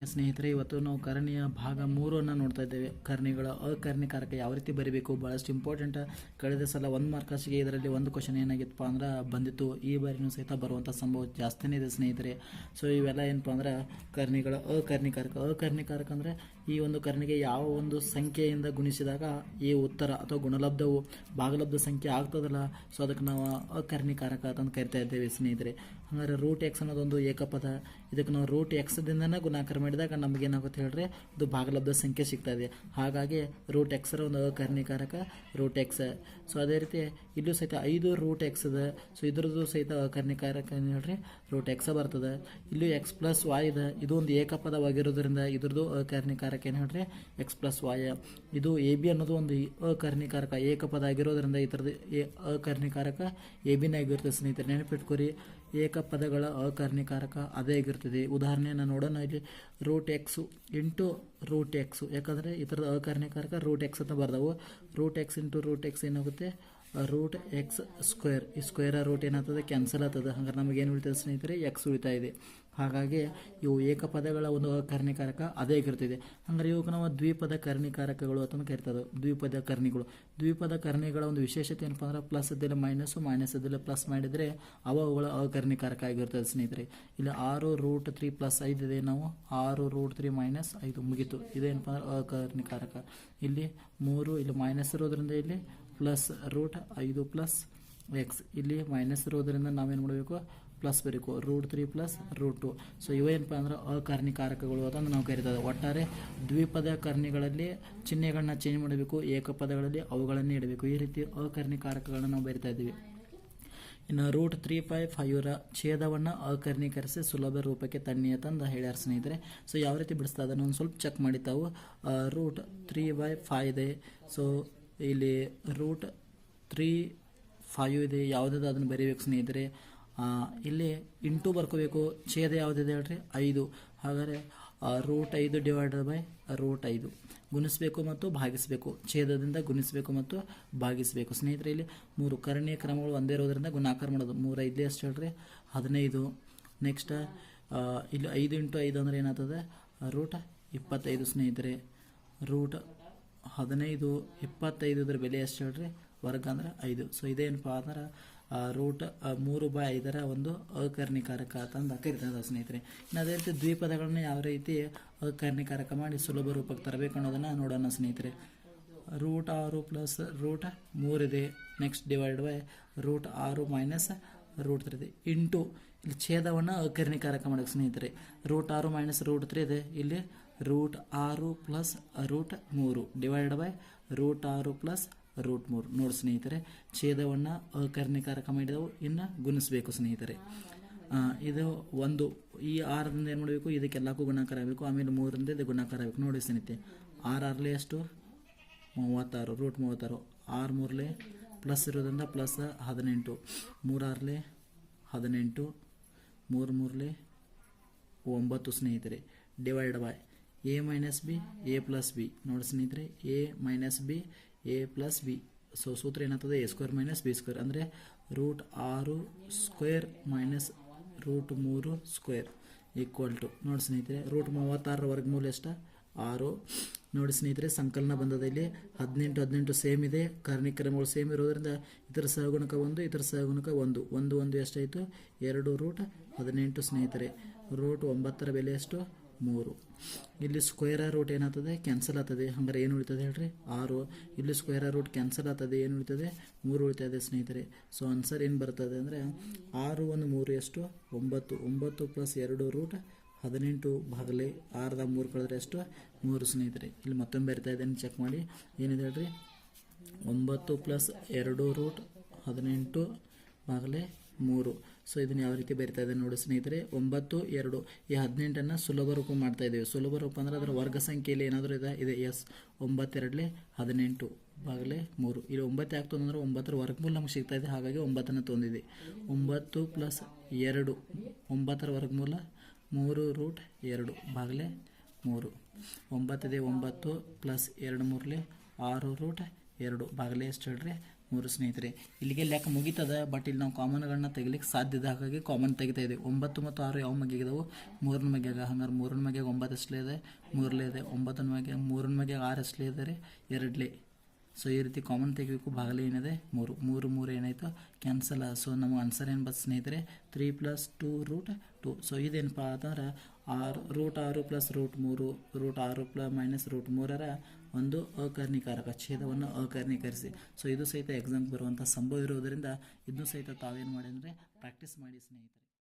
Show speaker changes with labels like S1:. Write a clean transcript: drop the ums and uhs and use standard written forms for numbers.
S1: ಸ್ನೇಹಿತರೆ, ಇವತ್ತು ನಾವು ಕರ್ಣಿಯ ಭಾಗ 3 ನೋಡ್ತಾ ಇದ್ದೇವೆ. ಕರ್ಣಿಗಳ ಅಕರ್ಣಿಕಾರಕ ಯಾವ ರೀತಿ ಬರೀಬೇಕು, ಭಾಳಷ್ಟು ಇಂಪಾರ್ಟೆಂಟ್. ಕಳೆದ ಸಲ 1 ಮಾರ್ಕ್ಸಿಗೆ ಇದರಲ್ಲಿ ಒಂದು ಕ್ವಶನ್ ಏನಾಗಿತ್ತಪ್ಪ ಅಂದ್ರೆ ಬಂದಿತ್ತು. ಈ ಬಾರಿನೂ ಸಹಿತ ಬರುವಂಥ ಸಂಭವ ಜಾಸ್ತಿನೇ ಇದೆ ಸ್ನೇಹಿತರೆ. ಸೊ ಇವೆಲ್ಲ ಏನಪ್ಪ ಅಂದ್ರೆ ಕರ್ಣಿಗಳ ಅಕರ್ಣಿಕಾರಕ ಅಂದರೆ ಈ ಒಂದು ಕರ್ಣಿಗೆ ಯಾವ ಒಂದು ಸಂಖ್ಯೆಯಿಂದ ಗುಣಿಸಿದಾಗ ಈ ಉತ್ತರ ಅಥವಾ ಗುಣಲಬ್ಧವು ಭಾಗಲಬ್ಧ ಸಂಖ್ಯೆ ಆಗ್ತದಲ್ಲ, ಸೊ ಅದಕ್ಕೆ ನಾವು ಅಕರ್ಣಿಕಾರಕ ಅಂತ ಕರಿತಾ ಇದ್ದೇವೆ ಸ್ನೇಹಿತರೆ. ಹಂಗಾರೆ ರೂಟ್ ಎಕ್ಸ್ ಅನ್ನೋದೊಂದು ಏಕಪದ. ಇದಕ್ಕೆ ನಾವು ರೂಟ್ ಎಕ್ಸ್ದಿಂದನೇ ಗುಣಾಕಾರ ಮಾಡಿದಾಗ ನಮಗೇನಾಗುತ್ತೆ ಹೇಳ್ರಿ, ಇದು ಭಾಗಲಬ್ಧ ಸಂಖ್ಯೆ ಸಿಗ್ತಾ ಇದೆ. ಹಾಗಾಗಿ ರೂಟ್ ಎಕ್ಸರ ಒಂದು ಅಕರ್ಣಿಕಾರಕ ರೂಟ್ ಎಕ್ಸ್. ಸೊ ಅದೇ ರೀತಿ ಇಲ್ಲೂ ಸಹಿತ 5 ರೂಟ್ ಎಕ್ಸ್ ಇದೆ. ಸೊ ಇದ್ರದ್ದು ಸಹಿತ ಅಕರ್ಣಿಕಾರಕ ಏನು ಹೇಳ್ರಿ, ರೂಟ್ ಎಕ್ಸ್ ಬರ್ತದೆ. ಇಲ್ಲೂ ಎಕ್ಸ್ ಪ್ಲಸ್ ವಾಯ್ ಇದೆ. ಇದು ಒಂದು ಏಕಪದವಾಗಿರೋದ್ರಿಂದ ಇದ್ರದ್ದು ಅಕರ್ಣಿಕಾರಕ ಏನು ಹೇಳ್ರಿ, ಎಕ್ಸ್ ಪ್ಲಸ್ ವಾಯ್. ಇದು ಎ ಬಿ ಅನ್ನೋದು ಒಂದು ಅಕರ್ಣಿಕಾರಕ ಏಕಪದ ಆಗಿರೋದ್ರಿಂದ ಈ ಥರದ ಅಕರ್ಣಿಕಾರಕ ಎ ಬಿನೇ ಆಗಿರ್ತದೆ ಸ್ನೇಹಿತರೆ. ನೆನಪಿಟ್ಕೊರಿ, ಏಕಪದಗಳ ಅಕರ್ಣಿಕಾರಕ ಅದೇ ಆಗಿರ್ತದೆ. ಉದಾಹರಣೆಯನ್ನು ನೋಡೋಣ. ಇಲ್ಲಿ root x into root x, ಯಾಕಂದರೆ ಈ ಥರದ ಅಕರ್ಣಿಕಾರಕ ರೂಟ್ ಎಕ್ಸ್ ಅಂತ ಬರ್ದವು. Root x into root x ಏನಾಗುತ್ತೆ, ರೂಟ್ ಎಕ್ಸ್ ಸ್ಕ್ವೇರ್. ಈ ಸ್ಕ್ವೇರ್ ರೂಟ್ ಏನಾಗ್ತದೆ, ಕ್ಯಾನ್ಸಲ್ ಆಗ್ತದೆ. ಹಾಗಾದ್ರೆ ನಮಗೇನು ಉಳಿತದೆ ಸ್ನೇಹಿತರೆ, ಎಕ್ಸ್ ಉಳಿತಾ ಇದೆ. ಹಾಗಾಗಿ ಇವು ಏಕಪದಗಳ ಒಂದು ಅಕರ್ಣಿಕಾರಕ ಅದೇ ಆಗಿರ್ತದೆ. ಹಂಗಾರೆ ಇವಾಗ ನಾವು ದ್ವಿಪದ ಕರ್ಣಿಕಾರಕಗಳು ಅಂತ ಕರಿತದೆ. ದ್ವಿಪದ ಕರ್ಣಿಗಳು, ದ್ವಿಪದ ಕರ್ಣಿಗಳ ಒಂದು ವಿಶೇಷತೆ ಏನಪ್ಪ ಅಂದ್ರೆ ಪ್ಲಸ್ ಇದ್ದಲ್ಲಿ ಮೈನಸ್ಸು, ಮೈನಸ್ ಇದ್ದಲ್ಲಿ ಪ್ಲಸ್ ಮಾಡಿದರೆ ಅವುಗಳ ಅಕರ್ಣಿಕಾರಕ ಆಗಿರ್ತದೆ ಸ್ನೇಹಿತರೆ. ಇಲ್ಲಿ 6 ರೂಟ್ 3 ಪ್ಲಸ್ 5 ಇದೆ. ನಾವು 6 ರೂಟ್ 3 ಮೈನಸ್ 5 ಮುಗೀತು. ಇದೇನಪ್ಪ ಅಂದ್ರೆ ಅಕರ್ಣಿಕಾರಕ. ಇಲ್ಲಿ 3 ಇಲ್ಲಿ ಮೈನಸ್ ಇರೋದ್ರಿಂದ ಇಲ್ಲಿ ಪ್ಲಸ್ ರೂಟ್ 5 ಪ್ಲಸ್ ಎಕ್ಸ್. ಇಲ್ಲಿ ಮೈನಸ್ ಇರೋದ್ರಿಂದ ನಾವೇನು ಮಾಡಬೇಕು, ಪ್ಲಸ್ ಬರೀಕು ರೂಟ್ 3 ಪ್ಲಸ್ ರೂಟ್ 2. ಸೊ ಇವೇನಪ್ಪ ಅಂದ್ರೆ ಅಕರ್ಣಿಕಾರಕಗಳು ಅಂತ ನಾವು ಕರಿತೇವೆ. ಒಟ್ಟಾರೆ ದ್ವಿಪದ ಕರ್ಣಿಗಳಲ್ಲಿ ಚಿಹ್ನೆಗಳನ್ನ ಚೇಂಜ್ ಮಾಡಬೇಕು, ಏಕಪದಗಳಲ್ಲಿ ಅವುಗಳನ್ನೇ ಇಡಬೇಕು. ಈ ರೀತಿ ಅಕರ್ಣಿಕಾರಕಗಳನ್ನ ನಾವು ಬರಿತಾ ಇದ್ದೀವಿ. ಇನ್ನು ರೂಟ್ 3 5 5ರ ಛೇದವನ್ನು ಅಕರ್ಣೀಕರಿಸಿ ಸುಲಭ ರೂಪಕ್ಕೆ ತನ್ನಿ ಅಂತಂದು ಹೇಳ್ಯಾರ ಸ್ನೇಹಿತರೆ. ಸೊ ಯಾವ ರೀತಿ ಬಿಡಿಸ್ತಾ ಅದನ್ನು ಒಂದು ಸ್ವಲ್ಪ ಚೆಕ್ ಮಾಡಿ ತಾವು. ರೂಟ್ 3/5 ಇದೆ. ಸೊ ಇಲ್ಲಿ ರೂಟ್ 3 5 ಇದೆ. ಯಾವುದಾದ್ರು ಅದನ್ನು ಬರೀಬೇಕು ಸ್ನೇಹಿತರೆ. ಇಲ್ಲಿ ಇಂಟು ಬರ್ಕೋಬೇಕು. ಛೇದ ಯಾವುದಿದೆ ಹೇಳ್ರಿ, 5. ಹಾಗಾದರೆ ರೂಟ್ 5 ಡಿವೈಡೆಡ್ ಬೈ ರೂಟ್ 5 ಗುಣಿಸಬೇಕು ಮತ್ತು ಭಾಗಿಸಬೇಕು. ಛೇದದಿಂದ ಗುಣಿಸಬೇಕು ಮತ್ತು ಭಾಗಿಸಬೇಕು ಸ್ನೇಹಿತರೆ. ಇಲ್ಲಿ 3 ಕರ್ಣೀಯ ಕ್ರಮಗಳು ಒಂದೇ ಇರೋದ್ರಿಂದ ಗುಣಾಕಾರ ಮಾಡೋದು. 3 5 ಎಷ್ಟು ಹೇಳ್ರಿ, 15. ನೆಕ್ಸ್ಟ್ ಇಲ್ಲಿ 5 ಇಂಟು 5 ಅಂದರೆ ಏನಾಗ್ತದೆ, ರೂಟ್ 25 ಸ್ನೇಹಿತರೆ. ರೂಟ್ 15 25 ಇದ್ರ ಬೆಲೆ ಎಷ್ಟು ಹೇಳ್ರಿ, ವರ್ಗ ಅಂದ್ರೆ 5. ಸೊ ಇದೇನಪ್ಪ ಅಂದ್ರೆ ರೂಟ್ 3/5ರ ಒಂದು ಅಕರ್ಣಿಕಾರಕ ಅಂತಂದು ಕರಿತದೆ ಸ್ನೇಹಿತರೆ. ಇನ್ನು ಅದೇ ರೀತಿ ದ್ವಿಪದಗಳನ್ನ ಯಾವ ರೀತಿ ಅಕರ್ಣಿಕಾರಕ ಮಾಡಿ ಸುಲಭ ರೂಪಕ್ಕೆ ತರಬೇಕು ಅನ್ನೋದನ್ನು ನೋಡೋಣ ಸ್ನೇಹಿತರೆ. ರೂಟ್ 6 ಪ್ಲಸ್ ರೂಟ್ 3 ಇದೆ. Next divide by root 6 minus root 3 ಇದೆ. ಇಂಟು ಇಲ್ಲಿ ಛೇದವನ್ನು ಅಕರ್ಣಿಕಾರಕ ಮಾಡೋಕೆ ಸ್ನೇಹಿತರೆ. ರೂಟ್ 6 ಮೈನಸ್ ರೂಟ್ 3 ಇದೆ. ಇಲ್ಲಿ root 6 plus root 3 divide by root 6 plus root 3. ನೋಡಿ ಸ್ನೇಹಿತರೆ, ಛೇದವನ್ನು ಅಕರ್ಣಿಕಾರಕ ಮಾಡಿದವು. ಇನ್ನು ಗುಣಿಸಬೇಕು ಸ್ನೇಹಿತರೆ. ಇದು ಒಂದು ಈ 6ರಿಂದ ಏನು ಮಾಡಬೇಕು, ಇದಕ್ಕೆಲ್ಲಕ್ಕೂ ಗುಣಾಕಾರ ಆಗಬೇಕು. ಆಮೇಲೆ 3ರಿಂದ ಇದು ಗುಣಾಕಾರ ಆಗಬೇಕು. ನೋಡಿ ಸ್ನೇಹಿತರೆ, 6 6 ಎಷ್ಟು 36, ರೂಟ್ 36. 6 3 ಪ್ಲಸ್ ಇರೋದ್ರಿಂದ ಪ್ಲಸ್ 18. 3 6 18, 3 3 9 ಸ್ನೇಹಿತರೆ. Divide by a minus b a plus b. ನೋಡಿ ಸ್ನೇಹಿತರೆ, a minus b a plus b. So ಸೂತ್ರ ಏನಾಗ್ತದೆ, a square minus b square. ಅಂದರೆ root 6 square minus root 3 square equal to, ನೋಡಿ ಸ್ನೇಹಿತರೆ, ರೂಟ್ 36 ವರ್ಗಮೂಲ ಎಷ್ಟು, 6. ನೋಡಿ ಸ್ನೇಹಿತರೆ, ಸಂಕಲನ ಬಂದದ. ಇಲ್ಲಿ 18 18 ಸೇಮ್ ಇದೆ. ಕರ್ಣಿಕ್ರಮಗಳು ಸೇಮ್ ಇರೋದ್ರಿಂದ ಇದರ ಸಹಗುಣಕ 1, ಇದರ ಸಹಗುಣಕ 1. 1 1 ಎಷ್ಟಾಯಿತು, 2 ರೂಟ್ 18 ಸ್ನೇಹಿತರೆ. ರೂಟ್ 9ರ ಬೆಲೆ ಎಷ್ಟು, 3. ಇಲ್ಲಿ ಸ್ಕ್ವೇರ್ ರೂಟ್ ಏನಾಗ್ತದೆ, ಕ್ಯಾನ್ಸಲ್ ಆಗ್ತದೆ. ಹಂಗಾರೆ ಏನು ಉಳಿತದೆ ಹೇಳ್ರಿ, 6. ಇಲ್ಲಿ ಸ್ಕ್ವೇರ್ ರೂಟ್ ಕ್ಯಾನ್ಸಲ್ ಆಗ್ತದೆ, ಏನು ಉಳಿತದೆ, 3 ಉಳಿತದೆ ಸ್ನೇಹಿತರೆ. ಸೊ ಆನ್ಸರ್ ಏನು ಬರ್ತದೆ ಅಂದರೆ 6 1 3 ಎಷ್ಟು, 9. 9 ಪ್ಲಸ್ 2 ರೂಟ್ 18 ಭಾಗಲೆ 6ದ 3 ಕಳೆದ್ರೆ ಎಷ್ಟು, 3 ಸ್ನೇಹಿತರೆ. ಇಲ್ಲಿ ಮತ್ತೊಮ್ಮೆ ಬರ್ತಾ ಇದ್ದೇನೆ, ಚೆಕ್ ಮಾಡಿ. ಏನಿದೆ ಹೇಳ್ರಿ, 9 ಪ್ಲಸ್ 2 ರೂಟ್ 18 ಭಾಗಲೆ 3. ಸೊ ಇದನ್ನು ಯಾವ ರೀತಿ ಬರಿತಾ ಇದೆ ನೋಡಿ ಸ್ನೇಹಿತರೆ. 9 2 ಈ 18ಅನ್ನು ಸುಲಭ ರೂಪ ಮಾಡ್ತಾ ಇದ್ದೇವೆ. ಸುಲಭ ರೂಪ ಅಂದರೆ ಅದರ ವರ್ಗ ಸಂಖ್ಯೆಯಲ್ಲಿ ಏನಾದರೂ ಇದೆ ಎಸ್. 9 2 18 ಭಾಗಲೆ 3. ಇಲ್ಲಿ 9 ಆಗ್ತದೆ ಅಂದರೆ 9ರ ವರ್ಗಮೂಲ ನಮಗೆ ಸಿಗ್ತಾ ಇದೆ. ಹಾಗಾಗಿ 9ಅನ್ನು ತೊಂದಿದೆ. 9 ಪ್ಲಸ್ 2 9ರ ವರ್ಗಮೂಲ 3 ರೂಟ್ 2 ಭಾಗಲೆ 3. 9 ಇದೆ 9 ಪ್ಲಸ್ 2 3 6 ರೂಟ್ 2 ಭಾಗಲೆ ಎಷ್ಟು ಹೇಳ್ರಿ, 3 ಸ್ನೇಹಿತರೆ. ಇಲ್ಲಿಗೆ ಲೆಕ್ಕ ಮುಗೀತದ. ಬಟ್ ಇಲ್ಲಿ ನಾವು ಕಾಮನ್ಗಳನ್ನ ತೆಗಿಲಿಕ್ಕೆ ಸಾಧ್ಯ ಇದೆ, ಹಾಗಾಗಿ ಕಾಮನ್ ತೆಗಿತಾ ಇದ್ದೀವಿ. 9 ಮತ್ತು 6 ಯಾವ ಮಗೆ ಇದಾವೆ? 3ನ ಮ್ಯಾಗ. ಹಂಗಾರೆ 3ನ ಮ್ಯಾಗ 9 ಎಷ್ಟಲೇ ಇದೆ? 3ಲೇ ಇದೆ. 9ನ ಮ್ಯಾಗ 3ನ ಮ್ಯಾಗ 6 ಎಷ್ಟಲೇ ಇದೆ ರೀ? 2ಲೇ. ಸೊ ಈ ರೀತಿ ಕಾಮನ್ ತೆಗಿಬೇಕು. ಭಾಗಲೇ ಏನಿದೆ? 3 ಏನಾಯಿತು? ಕ್ಯಾನ್ಸಲ್. ಸೊ ನಮ್ಮ ಆನ್ಸರ್ ಏನು ಬರ್ತದೆ ಸ್ನೇಹಿತರೆ? 3 + 2 √2. ಸೊ ಇದೇನಪ್ಪ ಅಂತಂದ್ರೆ √6 + √3 √6 - √3ರ ಒಂದು ಅಕರ್ಣೀಕಾರಕ ಛೇದವನ್ನು ಅಕರ್ಣೀಕರಿಸಿ. ಸೊ ಇದು ಸಹಿತ ಎಕ್ಸಾಮ್ ಬರುವಂಥ ಸಂಭವ ಇರೋದರಿಂದ ಇದನ್ನು ಸಹಿತ ತಾವೇನು ಮಾಡಿ ಅಂದರೆ ಪ್ರಾಕ್ಟೀಸ್ ಮಾಡಿ ಸ್ನೇಹಿತರೆ.